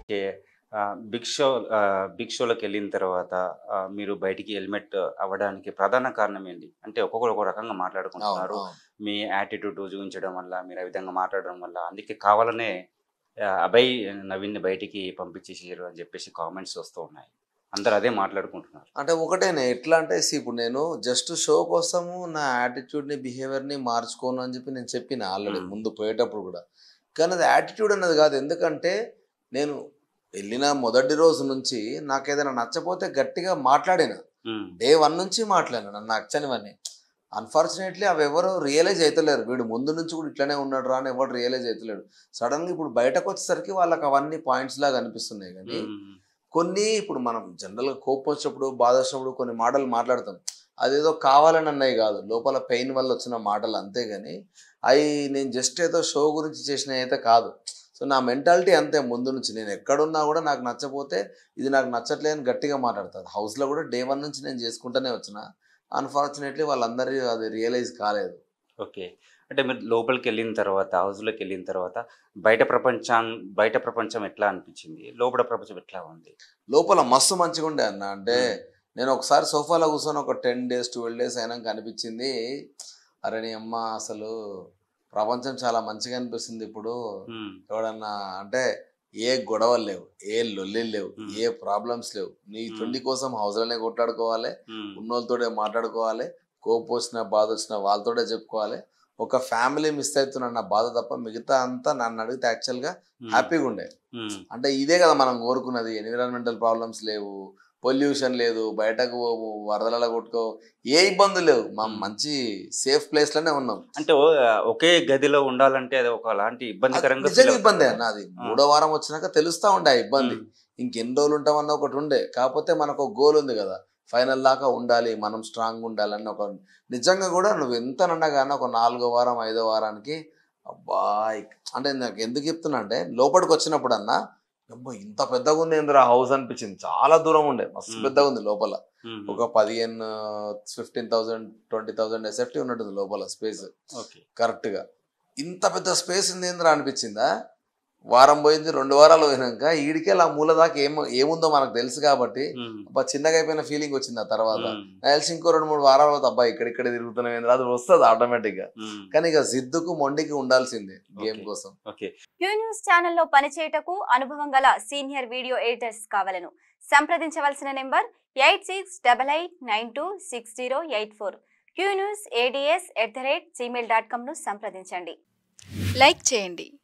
Okay. Big show big షో‌లోకెళ్ళిన తర్వాత మీరు బయటికి హెల్మెట్ అవ్వడానికి ప్రధాన కారణం ఏంటి? అంటే ఒక్కొక్కరు ఒక్కో రకంగా అవును. మాట్లాడుకుంటున్నారు. అవును. మీ యాటిట్యూడ్ చూయించడం వల్ల, మీరు ఆ విధంగా మాట్లాడడం వల్ల, అందుకే కావాలనే అభయ్, నవీన్‌ని బయటికి పంపించేసిర్రు అని చెప్పేసి కామెంట్స్ వస్తూ ఉన్నాయి. అందరూ అదే మాట్లాడుకుంటున్నారు. అంటే ఒకటేనే ఎట్లా అంటే ఇప్పుడు నేను జస్ట్ షో కోసము నా యాటిట్యూడ్‌ని, బిహేవియర్‌ని మార్చుకోను అని చెప్పి నేను చెప్పిన ఆల్రెడీ హ్మ్. ముందు పోయేటప్పుడు గూడా. కానీ అది యాటిట్యూడ్ అన్నది గాదు. ఎందుకంటే నేను ఎళ్ళిన మొదటి రోజు నుంచి నాకేదైనా నచ్చపోతే గట్టిగా మాట్లాడిన. హ్మ్. డే 1 నుంచి మాట్లాడిన నాకు నచ్చనివన్నీ. Unfortunately అవెవరు realise అయితలేరు. వీడు ముందు నుంచి కూడా ఇట్లనే ఉన్నాడురా అని ఎవడు రియలైజ్ అయితలేడు. సడెన్‌గా ఇప్పుడు బయటకొచ్చేసరికి వాళ్ళకి అవన్నీ పాయింట్స్ లాగా అనిపిస్తున్నాయి గానీ హ్మ్. కొన్ని ఇప్పుడు మనం జనరల్‌గా కోపమొచ్చినప్పుడు, బాధొచ్చినప్పుడు కొన్ని మాటలు మాట్లాడతాం. అదేదో కావాలని అన్నయి గాదు. లోపల పెయిన్ వల్ల వచ్చిన మాటలు అంతే గాని, అయి నేను జస్ట్ ఏదో షో గురించి చేసినయయితే కాదు. సో, నా మెంటాలిటీ అంతే ముందు నుంచి. నేనెక్కడున్నా గూడా నాకు నచ్చపోతే, ఇది నాకు నచ్చట్లే అని గట్టిగా మాట్లాడతా. హౌస్‌లో గూడా డే 1 నుంచి నేను జేసుకుంటూనే వచ్చిన. అన్‌ఫార్చునేట్‌లీ వాళ్ళందరూ అది రియలైజ్ కాలేదు. ఓకే. అంటే మీరు లోపలికెళ్ళిన తర్వాత, హౌస్‌లోకెళ్ళిన తర్వాత బయట ప్రపంచం ఎట్లా అనిపిచ్చింది? లోపల ప్రపంచం ఎట్లా ఉంది? లోపల మస్తు మంచిగుండే అన్న. అంటే హ్మ్. నేనొకసారి సోఫాలో కూర్చొని ఒక 10 డేస్, 12 డేస్ అయినంక అనిపిచ్చింది, అరె! నీ అమ్మ అసలు ప్రపంచం చాలా మంచిగా అనిపిస్తుందిప్పుడు. హ్మ్. ఎవడన్నా అంటే ఏ గొడవలు లేవు, ఏ లొల్లిలు లేవు, హ్మ్. ఏ ప్రాబ్లమ్స్ లేవు. నీ హ్మ్. తిండి కోసం హౌస్‌లోనే కొట్లాడుకోవాలె. హ్మ్. ఉన్నోళ్ళతోటే మాట్లాడుకోవాలె. కోపమొచ్చినా, బాధొచ్చినా వాళ్ళతోటే చెప్పుకోవాలె. ఒక ఫ్యామిలీ మిస్ అయితున్నన్న బాధ తప్ప మిగతా అంతా నన్నడిగితే యాక్చువల్‌గా హ్మ్. హ్యాపీగుండే. హ్మ్. అంటే ఇదే గదా మనం కోరుకున్నది. ఎన్విరాన్మెంటల్ ప్రాబ్లమ్స్ లేవు. పొల్యూషన్ లేదు. బయటకు పోము. వరదలలో కొట్టుకోవు. ఏ ఇబ్బందులు లేవు. మనం హ్మ్. మంచి సేఫ్ ప్లేస్‌లోనే ఉన్నాం. అంటే ఒకే గదిలో ఉండాలంటే అది ఒకలాంటి అది ఇబ్బందికరంగా ఫీల్ నిజంగా అవుతారు ఇబ్బందే కదా! అన్న అది. ఆ! మూడో వారం వచ్చినాక తెలుస్తా ఉండే ఆ ఇబ్బంది. హ్మ్. ఇంకెన్ని రోజులు ఉంటామన్న ఒకటుండే. కాపోతే మనకొక గోల్ ఉంది గదా! ఫైనల్ దాకా ఉండాలి. మనం స్ట్రాంగ్‌గా ఉండాలని ఒక నిజంగా గూడా నువ్వెంతనన్నా గాని ఒక నాలుగో వారం, ఐదో వారానికి అబ్బా! అంటే నాకెందుకు చెప్తున్నా అంటే లోపటికొచ్చినప్పుడన్నా అబ్బా! ఇంత పెద్దగుందేందిరా హౌస్ అనిపించింది. చాలా దూరం ఉండే. మస్తు హుహు. పెద్దగుంది లోపల. హుహు. ఒక 15, 15,000, 20,000 ఎస్ఎఫ్‌టీ ఉన్నట్టుంది లోపల స్పేస్. ఓకే. కరెక్ట్‌గా. ఇంత పెద్ద స్పేస్ ఉందేందిరా అనిపించిందా? వారం పోయింది. 2 వారాలు పోయినంక ఈడికెళ్ళి ఆ మూల దాకా ఏముందో మనకు తెలుసు కాబట్టి, హ్మ్. అబ్బా! చిన్నగా అయిపోయిన ఫీలింగ్ వచ్చింది ఆ తర్వాత. హ్మ్. నాకు తెలిసి ఇంకో 2, 3 వారాల తర్వాత అబ్బా! ఇక్కడిక్కడే తిరుగుతున్నామేందిరా అది వస్తది ఆటోమేటిక్‌గా. హ్మ్. కానీ ఇక జిద్దుకు, మొండికి ఉండాల్సిందే గేమ్ ఓకే. కోసం. ఓకే. క్యూ న్యూస్ ఛానల్లో పనిచేయుటకు అనుభవం గల సీనియర్ వీడియో ఎడిటర్స్ కావలను. సంప్రదించవలసిన నెంబర్ 8688926084. qnewsads@gmail.com ను సంప్రదించండి. లైక్ చేయండి.